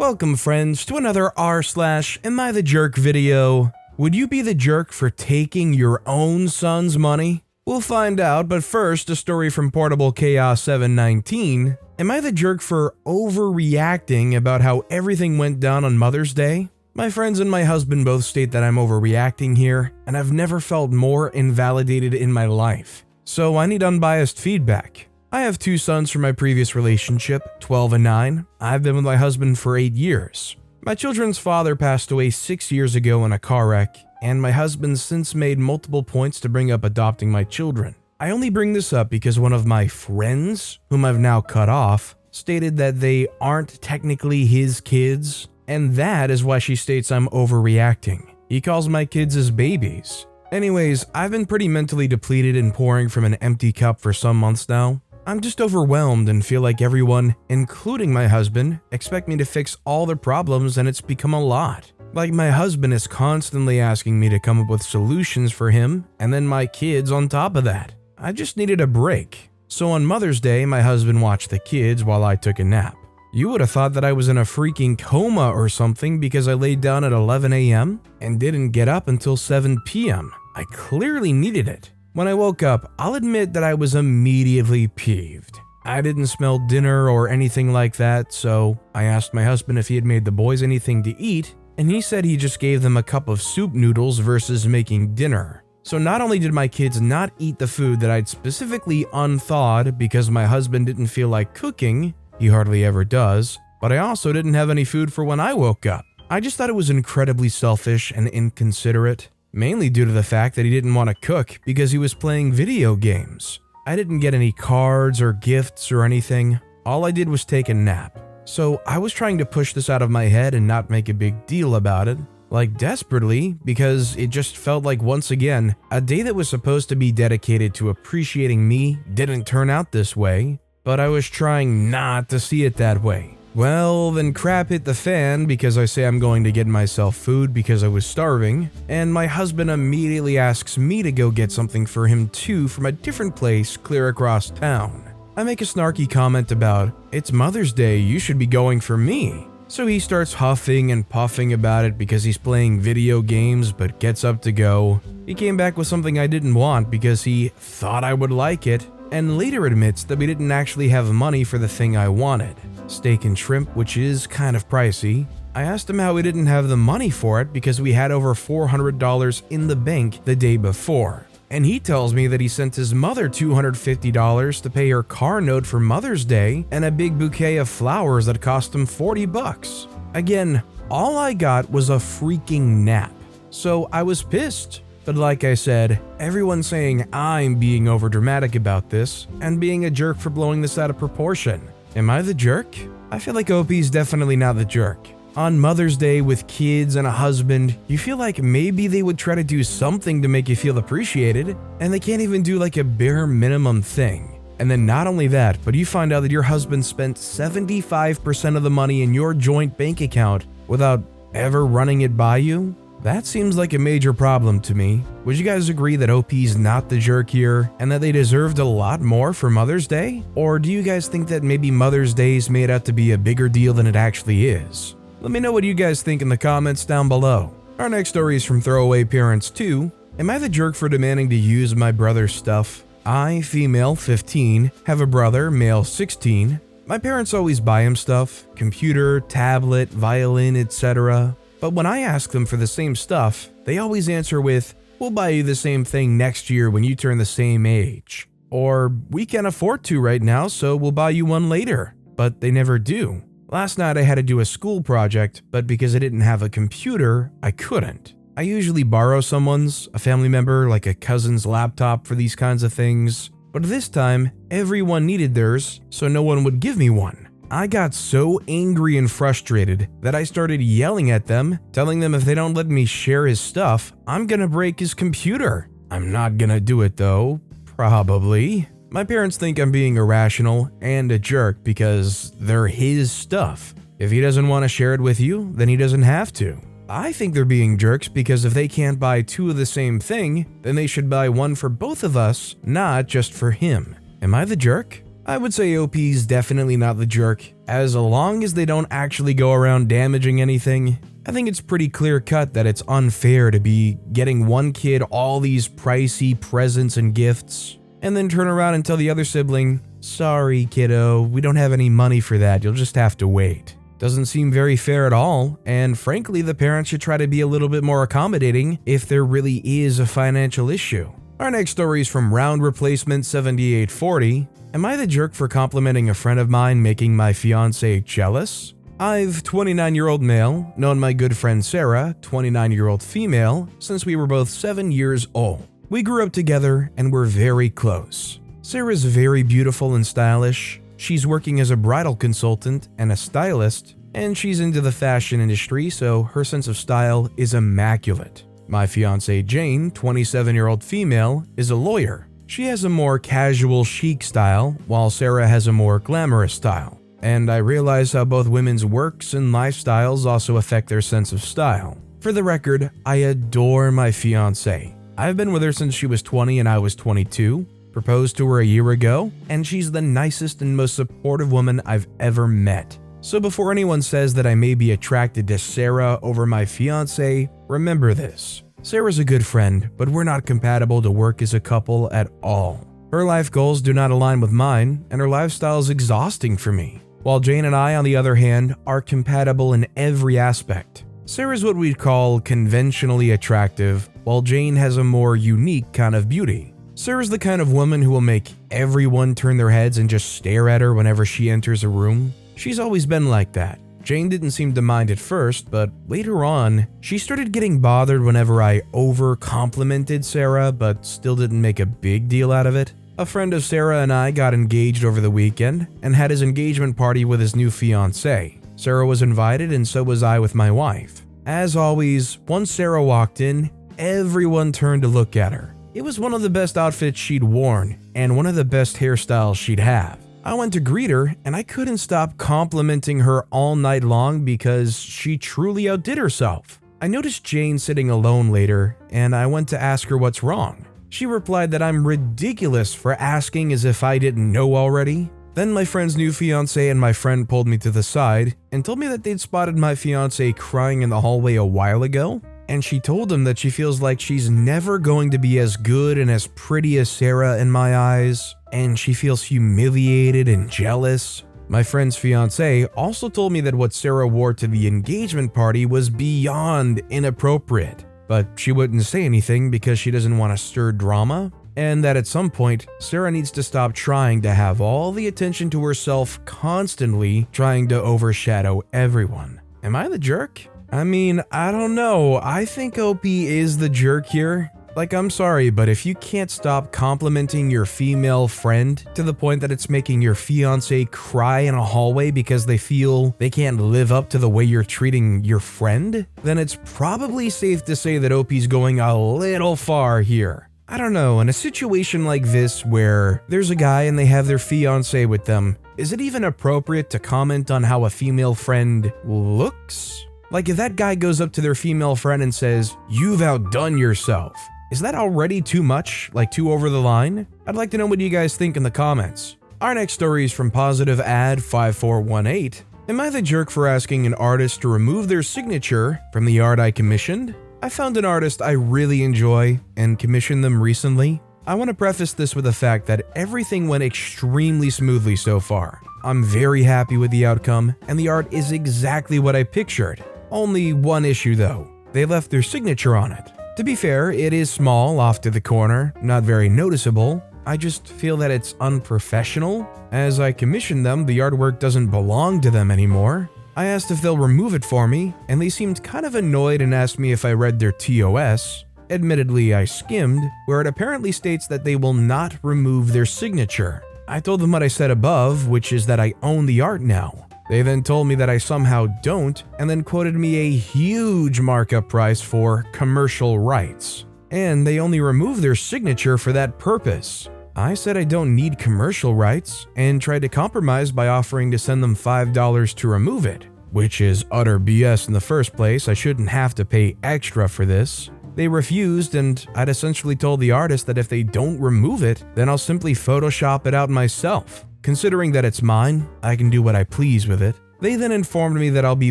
Welcome friends to another r/am I the jerk video. Would you be the jerk for taking your own son's money? We'll find out, but first a story from Portable Chaos 719. Am I the jerk for overreacting about how everything went down on Mother's Day? My friends and my husband both state that I'm overreacting here, and I've never felt more invalidated in my life. So I need unbiased feedback. I have two sons from my previous relationship, 12 and 9. I've been with my husband for 8 years. My children's father passed away 6 years ago in a car wreck, and my husband's since made multiple points to bring up adopting my children. I only bring this up because one of my friends, whom I've now cut off, stated that they aren't technically his kids, and that is why she states I'm overreacting. He calls my kids his babies. Anyways, I've been pretty mentally depleted and pouring from an empty cup for some months now. I'm just overwhelmed and feel like everyone, including my husband, expect me to fix all their problems, and it's become a lot. Like my husband is constantly asking me to come up with solutions for him, and then my kids on top of that. I just needed a break. So on Mother's Day, my husband watched the kids while I took a nap. You would have thought that I was in a freaking coma or something because I laid down at 11 a.m. and didn't get up until 7 p.m. I clearly needed it. When I woke up, I'll admit that I was immediately peeved. I didn't smell dinner or anything like that, so I asked my husband if he had made the boys anything to eat, and he said he just gave them a cup of soup noodles versus making dinner. So not only did my kids not eat the food that I'd specifically unthawed because my husband didn't feel like cooking, he hardly ever does, but I also didn't have any food for when I woke up. I just thought it was incredibly selfish and inconsiderate. Mainly due to the fact that he didn't want to cook because he was playing video games. I didn't get any cards or gifts or anything. All I did was take a nap. So I was trying to push this out of my head and not make a big deal about it, like desperately, because it just felt like once again, a day that was supposed to be dedicated to appreciating me didn't turn out this way, but I was trying not to see it that way. Well, then crap hit the fan because I say I'm going to get myself food because I was starving, and my husband immediately asks me to go get something for him too from a different place clear across town. I make a snarky comment about, "It's Mother's Day, you should be going for me." So he starts huffing and puffing about it because he's playing video games but gets up to go. He came back with something I didn't want because he thought I would like it, and later admits that we didn't actually have money for the thing I wanted. Steak and shrimp, which is kind of pricey. I asked him how we didn't have the money for it because we had over $400 in the bank the day before. And he tells me that he sent his mother $250 to pay her car note for Mother's Day and a big bouquet of flowers that cost him $40. Again, all I got was a freaking nap. So I was pissed. But like I said, everyone's saying I'm being overdramatic about this and being a jerk for blowing this out of proportion. Am I the jerk? I feel like OP's definitely not the jerk. On Mother's Day with kids and a husband, you feel like maybe they would try to do something to make you feel appreciated, and they can't even do like a bare minimum thing. And then not only that, but you find out that your husband spent 75% of the money in your joint bank account without ever running it by you? That seems like a major problem to me. Would you guys agree that OP's not the jerk here and that they deserved a lot more for Mother's Day? Or do you guys think that maybe Mother's Day is made out to be a bigger deal than it actually is? Let me know what you guys think in the comments down below. Our next story is from Throwaway Parents 2. Am I the jerk for demanding to use my brother's stuff? I, female 15, have a brother, male 16. My parents always buy him stuff, computer, tablet, violin, etc. But when I ask them for the same stuff, they always answer with, "We'll buy you the same thing next year when you turn the same age." Or, "We can't afford to right now, so we'll buy you one later." But they never do. Last night I had to do a school project, but because I didn't have a computer, I couldn't. I usually borrow someone's, a family member, like a cousin's laptop for these kinds of things. But this time, everyone needed theirs, so no one would give me one. I got so angry and frustrated that I started yelling at them, telling them if they don't let me share his stuff, I'm gonna break his computer. I'm not gonna do it though, probably. My parents think I'm being irrational and a jerk because they're his stuff. If he doesn't want to share it with you, then he doesn't have to. I think they're being jerks because if they can't buy two of the same thing, then they should buy one for both of us, not just for him. Am I the jerk? I would say OP's definitely not the jerk, as long as they don't actually go around damaging anything. I think it's pretty clear cut that it's unfair to be getting one kid all these pricey presents and gifts, and then turn around and tell the other sibling, "Sorry kiddo, we don't have any money for that, you'll just have to wait." Doesn't seem very fair at all, and frankly the parents should try to be a little bit more accommodating if there really is a financial issue. Our next story is from Round Replacement 7840. Am I the jerk for complimenting a friend of mine making my fiancée jealous? I've 29-year-old male, known my good friend Sarah, 29-year-old female, since we were both 7 years old. We grew up together and were very close. Sarah's very beautiful and stylish. She's working as a bridal consultant and a stylist, and she's into the fashion industry, so her sense of style is immaculate. My fiancée Jane, 27-year-old female, is a lawyer. She has a more casual chic style, while Sarah has a more glamorous style. And I realize how both women's works and lifestyles also affect their sense of style. For the record, I adore my fiancée. I've been with her since she was 20 and I was 22. Proposed to her a year ago, and she's the nicest and most supportive woman I've ever met. So before anyone says that I may be attracted to Sarah over my fiancé, remember this. Sarah's a good friend, but we're not compatible to work as a couple at all. Her life goals do not align with mine, and her lifestyle is exhausting for me. While Jane and I, on the other hand, are compatible in every aspect. Sarah's what we'd call conventionally attractive, while Jane has a more unique kind of beauty. Sarah's the kind of woman who will make everyone turn their heads and just stare at her whenever she enters a room. She's always been like that. Jane didn't seem to mind at first, but later on, she started getting bothered whenever I over-complimented Sarah, but still didn't make a big deal out of it. A friend of Sarah and I got engaged over the weekend and had his engagement party with his new fiancée. Sarah was invited and so was I with my wife. As always, once Sarah walked in, everyone turned to look at her. It was one of the best outfits she'd worn, and one of the best hairstyles she'd have. I went to greet her, and I couldn't stop complimenting her all night long because she truly outdid herself. I noticed Jane sitting alone later, and I went to ask her what's wrong. She replied that I'm ridiculous for asking as if I didn't know already. Then my friend's new fiancé and my friend pulled me to the side and told me that they'd spotted my fiancé crying in the hallway a while ago. And she told him that she feels like she's never going to be as good and as pretty as Sarah in my eyes, and she feels humiliated and jealous. My friend's fiancé also told me that what Sarah wore to the engagement party was beyond inappropriate, but she wouldn't say anything because she doesn't want to stir drama, and that at some point, Sarah needs to stop trying to have all the attention to herself, constantly trying to overshadow everyone. Am I the jerk? I mean, I don't know. I think OP is the jerk here. Like, I'm sorry, but if you can't stop complimenting your female friend to the point that it's making your fiancé cry in a hallway because they feel they can't live up to the way you're treating your friend, then it's probably safe to say that OP's going a little far here. I don't know, in a situation like this where there's a guy and they have their fiancé with them, is it even appropriate to comment on how a female friend looks? Like, if that guy goes up to their female friend and says, "You've outdone yourself," is that already too much? Like, too over the line? I'd like to know what you guys think in the comments. Our next story is from Positive Ad 5418. Am I the jerk for asking an artist to remove their signature from the art I commissioned? I found an artist I really enjoy and commissioned them recently. I want to preface this with the fact that everything went extremely smoothly so far. I'm very happy with the outcome, and the art is exactly what I pictured. Only one issue though, they left their signature on it. To be fair, it is small off to the corner, not very noticeable. I just feel that it's unprofessional. As I commissioned them, the artwork doesn't belong to them anymore. I asked if they'll remove it for me, and they seemed kind of annoyed and asked me if I read their TOS. Admittedly, I skimmed, where it apparently states that they will not remove their signature. I told them what I said above, which is that I own the art now. They then told me that I somehow don't, and then quoted me a huge markup price for commercial rights. And they only removed their signature for that purpose. I said I don't need commercial rights, and tried to compromise by offering to send them $5 to remove it, which is utter BS in the first place. I shouldn't have to pay extra for this. They refused, and I'd essentially told the artist that if they don't remove it, then I'll simply Photoshop it out myself. considering that it's mine, I can do what I please with it. They then informed me that I'll be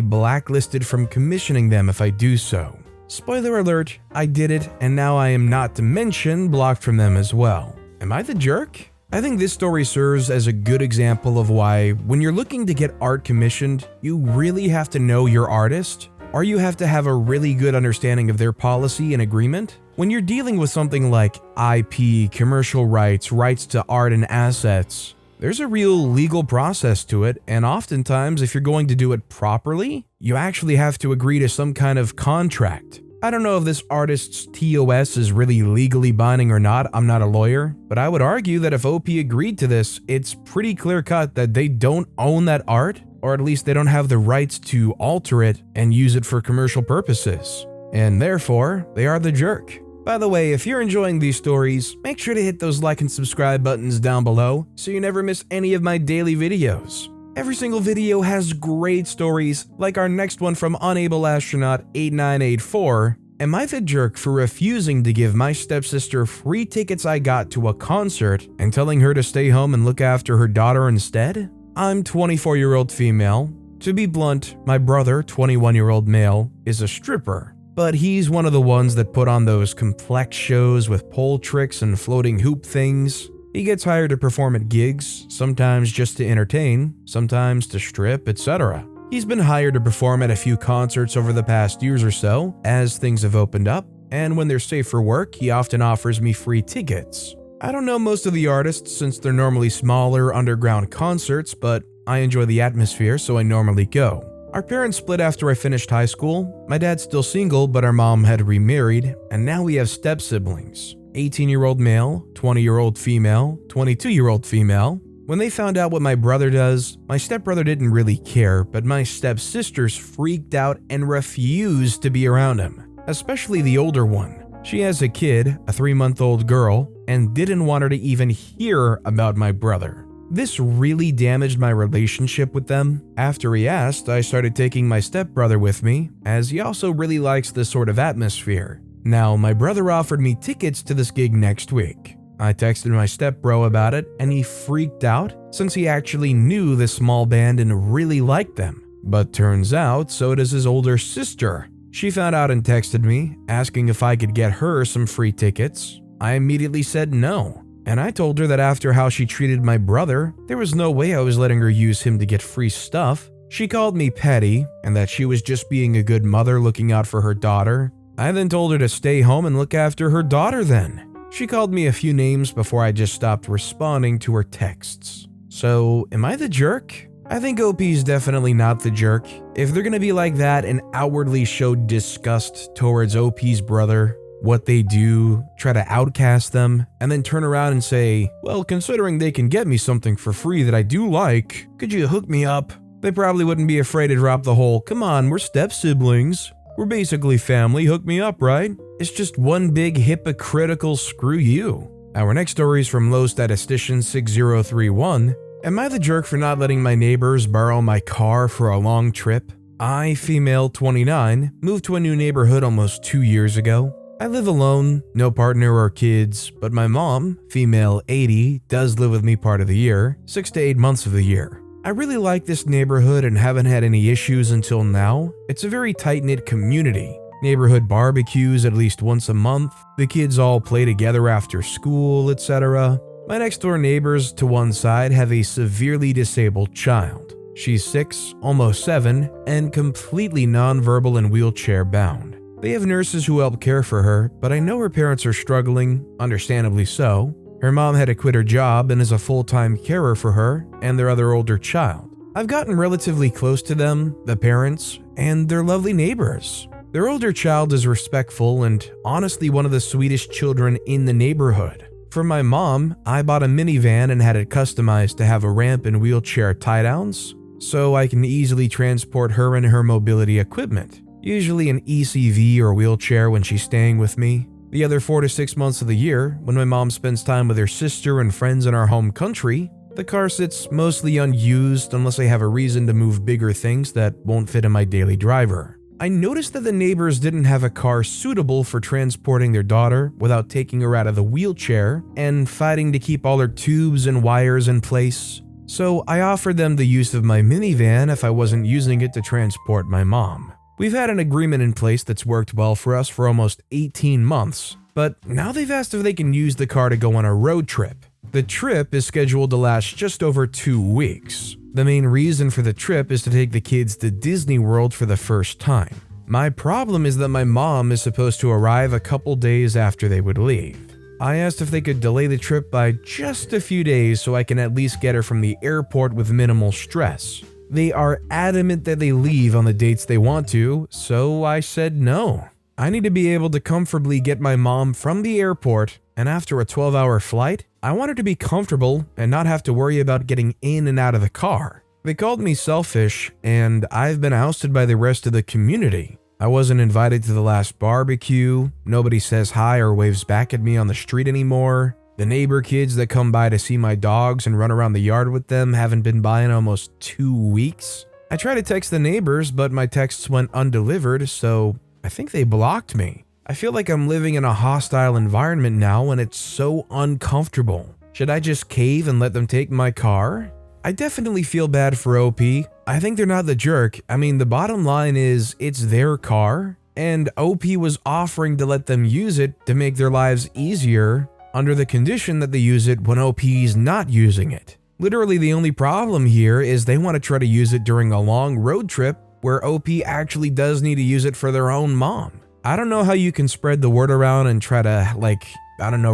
blacklisted from commissioning them if I do so. Spoiler alert, I did it, and now I am, not to mention, blocked from them as well. Am I the jerk? I think this story serves as a good example of why, when you're looking to get art commissioned, you really have to know your artist, or you have to have a really good understanding of their policy and agreement. When you're dealing with something like IP, commercial rights, rights to art and assets, there's a real legal process to it, and oftentimes, if you're going to do it properly, you actually have to agree to some kind of contract. I don't know if this artist's TOS is really legally binding or not, I'm not a lawyer, but I would argue that if OP agreed to this, it's pretty clear-cut that they don't own that art, or at least they don't have the rights to alter it and use it for commercial purposes. And therefore, they are the jerk. By the way, if you're enjoying these stories, make sure to hit those like and subscribe buttons down below so you never miss any of my daily videos. Every single video has great stories, like our next one from Unable Astronaut 8984. Am I the jerk for refusing to give my stepsister free tickets I got to a concert and telling her to stay home and look after her daughter instead? I'm 24-year-old female. To be blunt, my brother, 21-year-old male, is a stripper. But he's one of the ones that put on those complex shows with pole tricks and floating hoop things. He gets hired to perform at gigs, sometimes just to entertain, sometimes to strip, etc. He's been hired to perform at a few concerts over the past years or so, as things have opened up, and when they're safe for work, he often offers me free tickets. I don't know most of the artists since they're normally smaller underground concerts, but I enjoy the atmosphere, so I normally go. Our parents split after I finished high school. My dad's still single, but our mom had remarried, and now we have step-siblings. 18-year-old male, 20-year-old female, 22-year-old female. When they found out what my brother does, my stepbrother didn't really care, but my stepsisters freaked out and refused to be around him, especially the older one. She has a kid, a 3-month-old girl, and didn't want her to even hear about my brother. This really damaged my relationship with them. After he asked, I started taking my stepbrother with me, as he also really likes this sort of atmosphere. Now, my brother offered me tickets to this gig next week. I texted my stepbro about it, and he freaked out since he actually knew this small band and really liked them. But turns out, so does his older sister. She found out and texted me, asking if I could get her some free tickets. I immediately said no, and I told her that after how she treated my brother, there was no way I was letting her use him to get free stuff. She called me petty, and that she was just being a good mother looking out for her daughter. I then told her to stay home and look after her daughter then. She called me a few names before I just stopped responding to her texts. So, am I the jerk? I think OP's definitely not the jerk. If they're gonna be like that and outwardly show disgust towards OP's brother, what they do, try to outcast them, and then turn around and say, well, considering they can get me something for free that I do like, could you hook me up? They probably wouldn't be afraid to drop the whole, come on, we're step-siblings. We're basically family, hook me up, right? It's just one big hypocritical screw you. Our next story is from Low Statistician 6031. Am I the jerk for not letting my neighbors borrow my car for a long trip? I, female 29, moved to a new neighborhood almost 2 years ago. I live alone, no partner or kids, but my mom, female 80, does live with me part of the year, 6 to 8 months of the year. I really like this neighborhood and haven't had any issues until now. It's a very tight-knit community. Neighborhood barbecues at least once a month, the kids all play together after school, etc. My next-door neighbors to one side have a severely disabled child. She's 6, almost 7, and completely nonverbal and wheelchair-bound. They have nurses who help care for her, but I know her parents are struggling, understandably so. Her mom had to quit her job and is a full-time carer for her and their other older child. I've gotten relatively close to them, the parents, and they're lovely neighbors. Their older child is respectful and honestly one of the sweetest children in the neighborhood. For my mom, I bought a minivan and had it customized to have a ramp and wheelchair tie-downs, so I can easily transport her and her mobility equipment, usually an ECV or wheelchair when she's staying with me. The other 4 to 6 months of the year, when my mom spends time with her sister and friends in our home country, the car sits mostly unused unless I have a reason to move bigger things that won't fit in my daily driver. I noticed that the neighbors didn't have a car suitable for transporting their daughter without taking her out of the wheelchair and fighting to keep all her tubes and wires in place. So I offered them the use of my minivan if I wasn't using it to transport my mom. We've had an agreement in place that's worked well for us for almost 18 months, but now they've asked if they can use the car to go on a road trip. The trip is scheduled to last just over 2 weeks. The main reason for the trip is to take the kids to Disney World for the first time. My problem is that my mom is supposed to arrive a couple days after they would leave. I asked if they could delay the trip by just a few days so I can at least get her from the airport with minimal stress. They are adamant that they leave on the dates they want to, so I said no. I need to be able to comfortably get my mom from the airport, and after a 12-hour flight, I want her to be comfortable and not have to worry about getting in and out of the car. They called me selfish, and I've been ousted by the rest of the community. I wasn't invited to the last barbecue, nobody says hi or waves back at me on the street anymore. The neighbor kids that come by to see my dogs and run around the yard with them haven't been by in almost 2 weeks. I tried to text the neighbors, but my texts went undelivered, so I think they blocked me. I feel like I'm living in a hostile environment now and it's so uncomfortable. Should I just cave and let them take my car? I definitely feel bad for OP. I think they're not the jerk. I mean, the bottom line is it's their car, and OP was offering to let them use it to make their lives easier under the condition that they use it when OP's not using it. Literally, the only problem here is they want to try to use it during a long road trip where OP actually does need to use it for their own mom. I don't know how you can spread the word around and try to,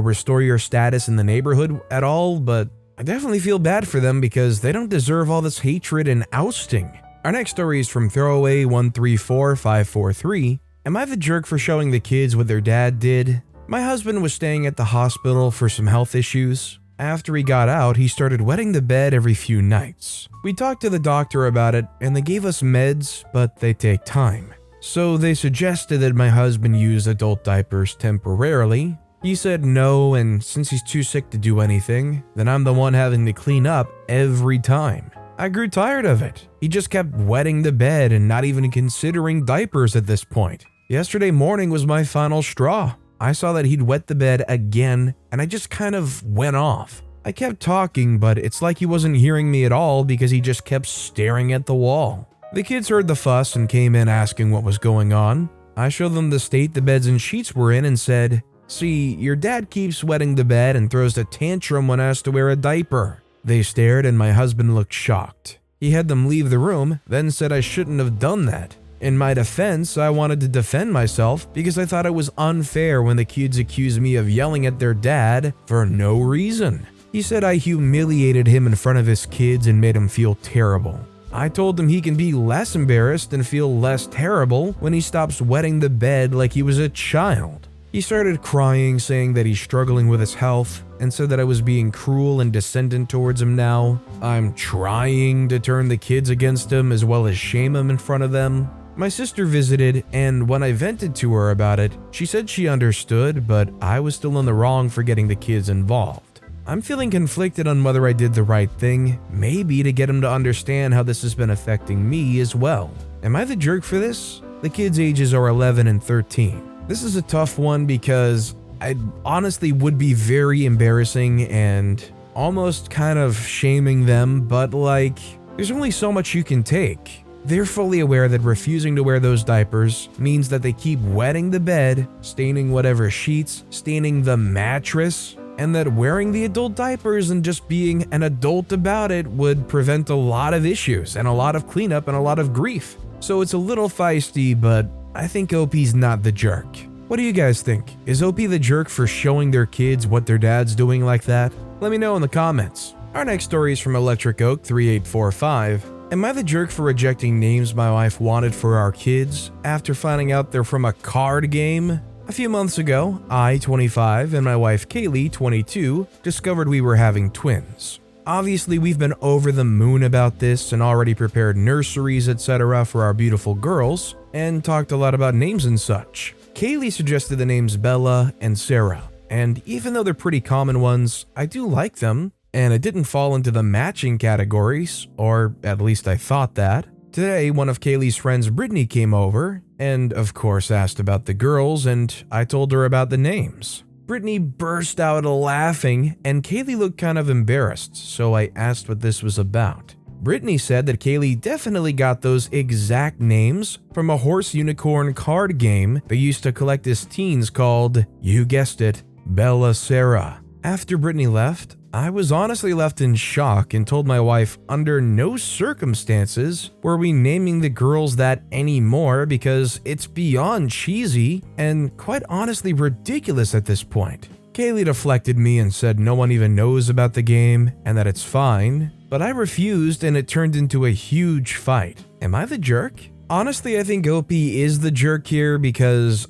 restore your status in the neighborhood at all, but I definitely feel bad for them because they don't deserve all this hatred and ousting. Our next story is from Throwaway134543. Am I the jerk for showing the kids what their dad did? My husband was staying at the hospital for some health issues. After he got out, he started wetting the bed every few nights. We talked to the doctor about it, and they gave us meds, but they take time. So they suggested that my husband use adult diapers temporarily. He said no, and since he's too sick to do anything, then I'm the one having to clean up every time. I grew tired of it. He just kept wetting the bed and not even considering diapers at this point. Yesterday morning was my final straw. I saw that he'd wet the bed again, and I just kind of went off. I kept talking, but it's like he wasn't hearing me at all because he just kept staring at the wall. The kids heard the fuss and came in asking what was going on. I showed them the state the beds and sheets were in and said, "See, your dad keeps wetting the bed and throws a tantrum when asked to wear a diaper." They stared and my husband looked shocked. He had them leave the room, then said I shouldn't have done that. In my defense, I wanted to defend myself because I thought it was unfair when the kids accused me of yelling at their dad for no reason. He said I humiliated him in front of his kids and made him feel terrible. I told him he can be less embarrassed and feel less terrible when he stops wetting the bed like he was a child. He started crying, saying that he's struggling with his health, and said that I was being cruel and descendant towards him now. I'm trying to turn the kids against him as well as shame him in front of them. My sister visited, and when I vented to her about it, she said she understood, but I was still in the wrong for getting the kids involved. I'm feeling conflicted on whether I did the right thing, maybe to get him to understand how this has been affecting me as well. Am I the jerk for this? The kids' ages are 11 and 13. This is a tough one because I honestly would be very embarrassing and almost kind of shaming them, but there's only so much you can take. They're fully aware that refusing to wear those diapers means that they keep wetting the bed, staining whatever sheets, staining the mattress, and that wearing the adult diapers and just being an adult about it would prevent a lot of issues and a lot of cleanup and a lot of grief. So it's a little feisty, but I think OP's not the jerk. What do you guys think? Is OP the jerk for showing their kids what their dad's doing like that? Let me know in the comments. Our next story is from Electric Oak 3845. Am I the jerk for rejecting names my wife wanted for our kids after finding out they're from a card game? A few months ago, I, 25, and my wife Kaylee, 22, discovered we were having twins. Obviously, we've been over the moon about this and already prepared nurseries, etc. for our beautiful girls, and talked a lot about names and such. Kaylee suggested the names Bella and Sarah, and even though they're pretty common ones, I do like them. And it didn't fall into the matching categories, or at least I thought that. Today, one of Kaylee's friends, Brittany, came over and of course asked about the girls, and I told her about the names. Brittany burst out laughing, and Kaylee looked kind of embarrassed, so I asked what this was about. Brittany said that Kaylee definitely got those exact names from a horse unicorn card game they used to collect as teens called, you guessed it, Bella Sarah. After Brittany left, I was honestly left in shock and told my wife under no circumstances were we naming the girls that anymore because it's beyond cheesy and quite honestly ridiculous at this point. Kaylee deflected me and said no one even knows about the game and that it's fine, but I refused and it turned into a huge fight. Am I the jerk? Honestly, I think OP is the jerk here because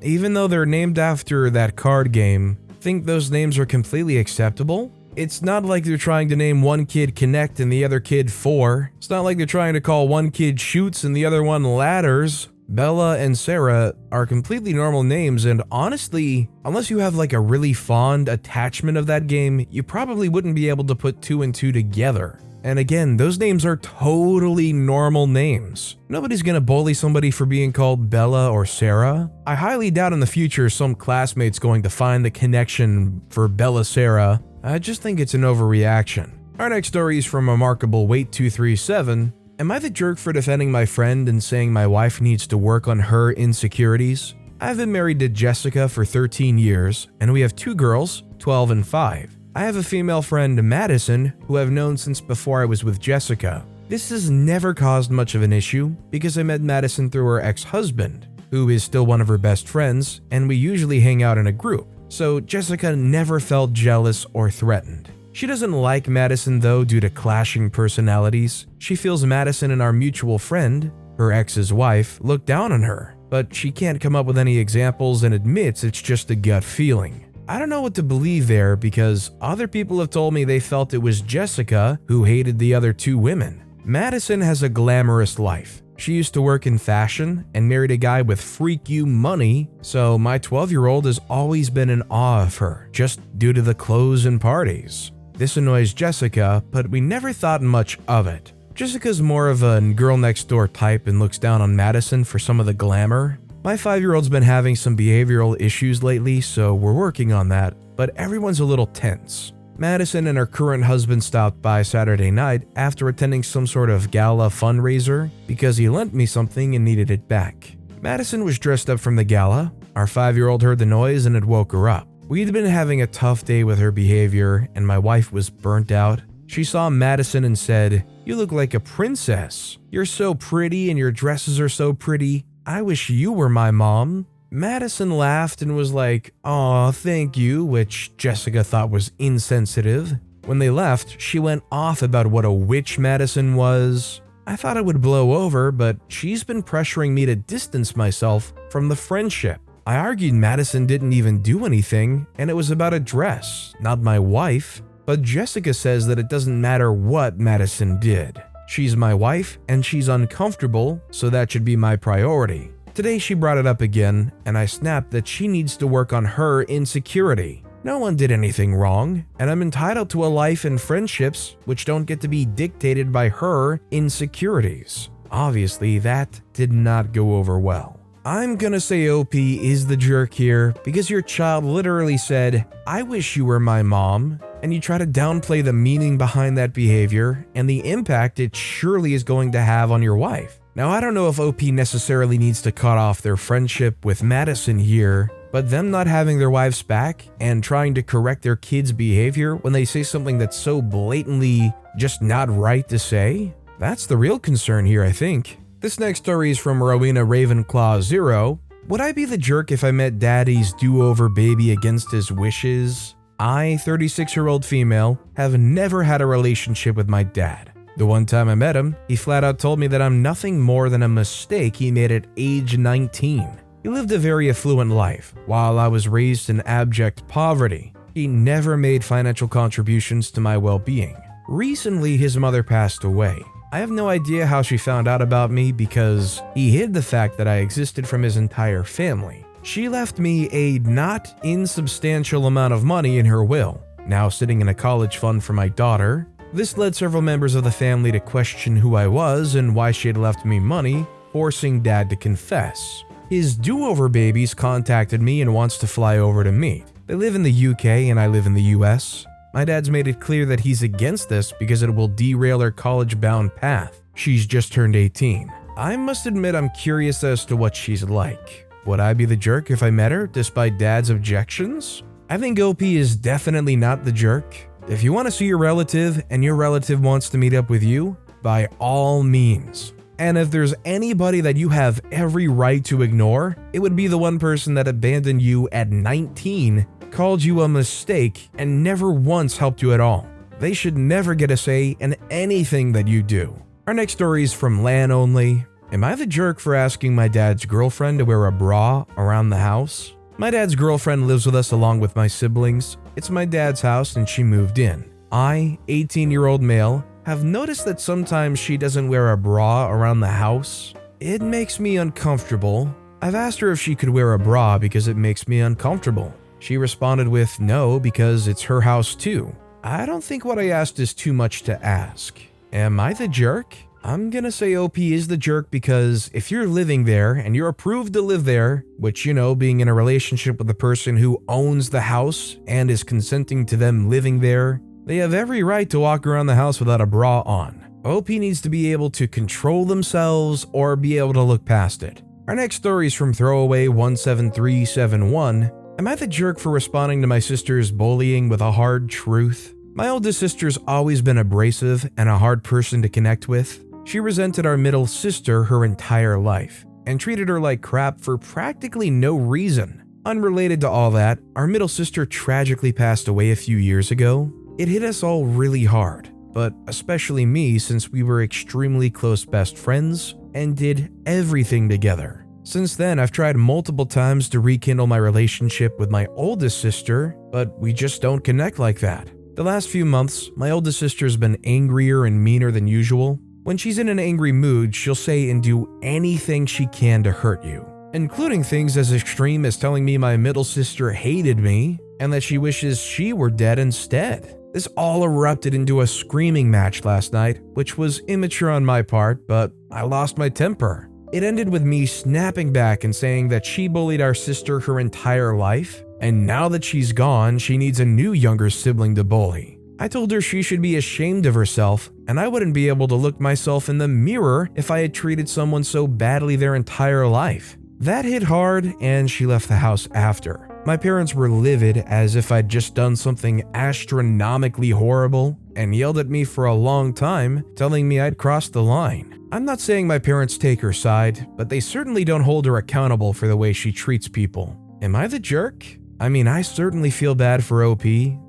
even though they're named after that card game, think those names are completely acceptable. It's not like they're trying to name one kid Connect and the other kid 4. It's not like they're trying to call one kid Shoots and the other one Ladders. Bella and Sarah are completely normal names, and honestly, unless you have like a really fond attachment of that game, you probably wouldn't be able to put 2 and 2 together. And again, those names are totally normal names. Nobody's gonna bully somebody for being called Bella or Sarah. I highly doubt in the future some classmate's going to find the connection for Bella Sarah. I just think it's an overreaction. Our next story is from Remarkable Wait 237. Am I the jerk for defending my friend and saying my wife needs to work on her insecurities? I've been married to Jessica for 13 years, and we have 2 girls, 12 and 5. I have a female friend, Madison, who I've known since before I was with Jessica. This has never caused much of an issue because I met Madison through her ex-husband, who is still one of her best friends, and we usually hang out in a group, so Jessica never felt jealous or threatened. She doesn't like Madison though due to clashing personalities. She feels Madison and our mutual friend, her ex's wife, look down on her, but she can't come up with any examples and admits it's just a gut feeling. I don't know what to believe there because other people have told me they felt it was Jessica who hated the other 2 women. Madison has a glamorous life. She used to work in fashion and married a guy with freak you money, so my 12-year-old has always been in awe of her, just due to the clothes and parties. This annoys Jessica, but we never thought much of it. Jessica's more of a girl next door type and looks down on Madison for some of the glamour. My 5-year-old's been having some behavioral issues lately, so we're working on that, but everyone's a little tense. Madison and her current husband stopped by Saturday night after attending some sort of gala fundraiser because he lent me something and needed it back. Madison was dressed up from the gala. Our 5-year-old heard the noise and it woke her up. We'd been having a tough day with her behavior and my wife was burnt out. She saw Madison and said, "You look like a princess. You're so pretty and your dresses are so pretty. I wish you were my mom." Madison laughed and was like, "Aw, thank you," which Jessica thought was insensitive. When they left, she went off about what a witch Madison was. I thought it would blow over, but she's been pressuring me to distance myself from the friendship. I argued Madison didn't even do anything, and it was about a dress, not my wife. But Jessica says that it doesn't matter what Madison did. She's my wife, and she's uncomfortable, so that should be my priority. Today she brought it up again, and I snapped that she needs to work on her insecurity. No one did anything wrong, and I'm entitled to a life and friendships which don't get to be dictated by her insecurities. Obviously, that did not go over well. I'm gonna say OP is the jerk here because your child literally said, "I wish you were my mom," and you try to downplay the meaning behind that behavior and the impact it surely is going to have on your wife. Now, I don't know if OP necessarily needs to cut off their friendship with Madison here, but them not having their wives back and trying to correct their kids' behavior when they say something that's so blatantly just not right to say, that's the real concern here, I think. This next story is from Rowena Ravenclaw 0. Would I be the jerk if I met daddy's do-over baby against his wishes? I, 36-year-old female, have never had a relationship with my dad. The one time I met him, he flat out told me that I'm nothing more than a mistake he made at age 19. He lived a very affluent life, while I was raised in abject poverty. He never made financial contributions to my well-being. Recently, his mother passed away. I have no idea how she found out about me because he hid the fact that I existed from his entire family. She left me a not insubstantial amount of money in her will, now sitting in a college fund for my daughter. This led several members of the family to question who I was and why she had left me money, forcing Dad to confess. His do-over babies contacted me and wants to fly over to meet. They live in the UK and I live in the US. My dad's made it clear that he's against this because it will derail her college-bound path. She's just turned 18. I must admit I'm curious as to what she's like. Would I be the jerk if I met her, despite Dad's objections? I think OP is definitely not the jerk. If you want to see your relative and your relative wants to meet up with you, by all means. And if there's anybody that you have every right to ignore, it would be the one person that abandoned you at 19, called you a mistake, and never once helped you at all. They should never get a say in anything that you do. Our next story is from Lan Only. Am I the jerk for asking my dad's girlfriend to wear a bra around the house? My dad's girlfriend lives with us along with my siblings. It's my dad's house and she moved in. I, 18-year-old male, have noticed that sometimes she doesn't wear a bra around the house. It makes me uncomfortable. I've asked her if she could wear a bra because it makes me uncomfortable. She responded with no because it's her house too. I don't think what I asked is too much to ask. Am I the jerk? I'm gonna say OP is the jerk because if you're living there and you're approved to live there, which, you know, being in a relationship with the person who owns the house and is consenting to them living there, they have every right to walk around the house without a bra on. OP needs to be able to control themselves or be able to look past it. Our next story is from Throwaway17371. Am I the jerk for responding to my sister's bullying with a hard truth? My oldest sister's always been abrasive and a hard person to connect with. She resented our middle sister her entire life and treated her like crap for practically no reason. Unrelated to all that, our middle sister tragically passed away a few years ago. It hit us all really hard, but especially me since we were extremely close best friends and did everything together. Since then, I've tried multiple times to rekindle my relationship with my oldest sister, but we just don't connect like that. The last few months, my oldest sister's been angrier and meaner than usual. When she's in an angry mood, she'll say and do anything she can to hurt you, including things as extreme as telling me my middle sister hated me and that she wishes she were dead instead. This all erupted into a screaming match last night, which was immature on my part, but I lost my temper. It ended with me snapping back and saying that she bullied our sister her entire life, and now that she's gone, she needs a new younger sibling to bully. I told her she should be ashamed of herself, and I wouldn't be able to look myself in the mirror if I had treated someone so badly their entire life. That hit hard, and she left the house after. My parents were livid as if I'd just done something astronomically horrible and yelled at me for a long time, telling me I'd crossed the line. I'm not saying my parents take her side, but they certainly don't hold her accountable for the way she treats people. Am I the jerk? I mean, I certainly feel bad for OP.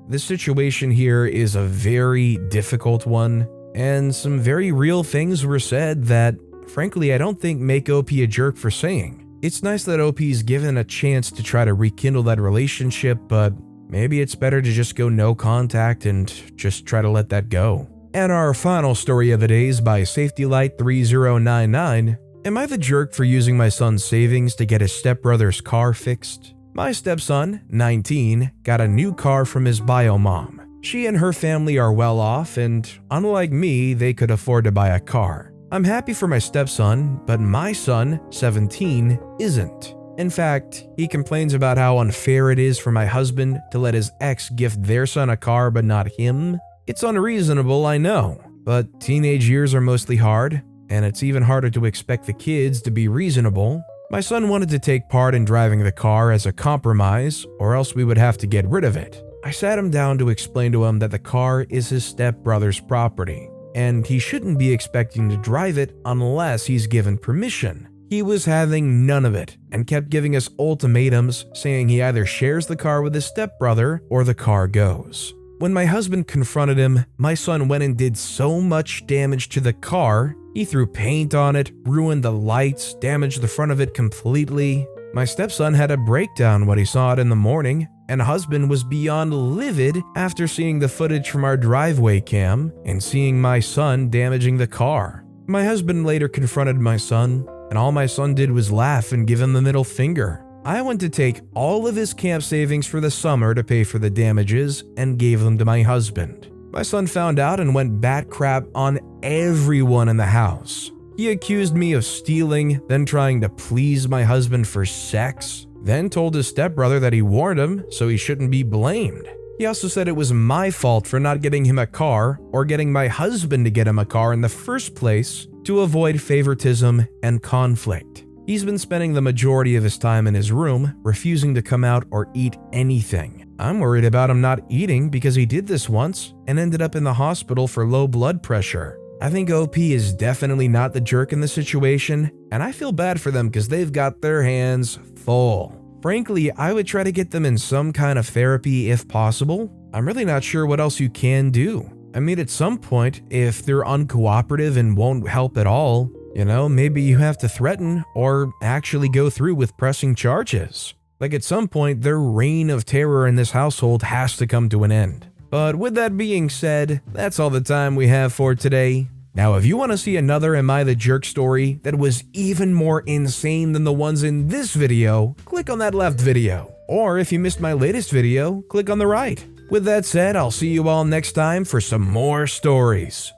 This situation here is a very difficult one, and some very real things were said that, frankly, I don't think make OP a jerk for saying. It's nice that OP's given a chance to try to rekindle that relationship, but maybe it's better to just go no contact and just try to let that go. And our final story of the day is by SafetyLight3099. Am I the jerk for using my son's savings to get his stepbrother's car fixed? My stepson, 19, got a new car from his bio mom. She and her family are well off, and unlike me, they could afford to buy a car. I'm happy for my stepson, but my son, 17, isn't. In fact, he complains about how unfair it is for my husband to let his ex gift their son a car but not him. It's unreasonable, I know, but teenage years are mostly hard, and it's even harder to expect the kids to be reasonable. My son wanted to take part in driving the car as a compromise, or else we would have to get rid of it. I sat him down to explain to him that the car is his stepbrother's property, and he shouldn't be expecting to drive it unless he's given permission. He was having none of it, and kept giving us ultimatums, saying he either shares the car with his stepbrother or the car goes. When my husband confronted him, my son went and did so much damage to the car. He threw paint on it, ruined the lights, damaged the front of it completely. My stepson had a breakdown when he saw it in the morning, and husband was beyond livid after seeing the footage from our driveway cam and seeing my son damaging the car. My husband later confronted my son, and all my son did was laugh and give him the middle finger. I went to take all of his camp savings for the summer to pay for the damages and gave them to my husband. My son found out and went bat crap on everyone in the house. He accused me of stealing, then trying to please my husband for sex. then told his stepbrother that he warned him so he shouldn't be blamed. He also said it was my fault for not getting him a car or getting my husband to get him a car in the first place to avoid favoritism and conflict. He's been spending the majority of his time in his room, refusing to come out or eat anything. I'm worried about him not eating because he did this once and ended up in the hospital for low blood pressure. I think OP is definitely not the jerk in the situation, and I feel bad for them because they've got their hands full. Frankly, I would try to get them in some kind of therapy if possible. I'm really not sure what else you can do. I mean, at some point, if they're uncooperative and won't help at all, maybe you have to threaten or actually go through with pressing charges. Like at some point, their reign of terror in this household has to come to an end. But with that being said, that's all the time we have for today. Now, if you want to see another Am I the Jerk story that was even more insane than the ones in this video, click on that left video. Or if you missed my latest video, click on the right. With that said, I'll see you all next time for some more stories.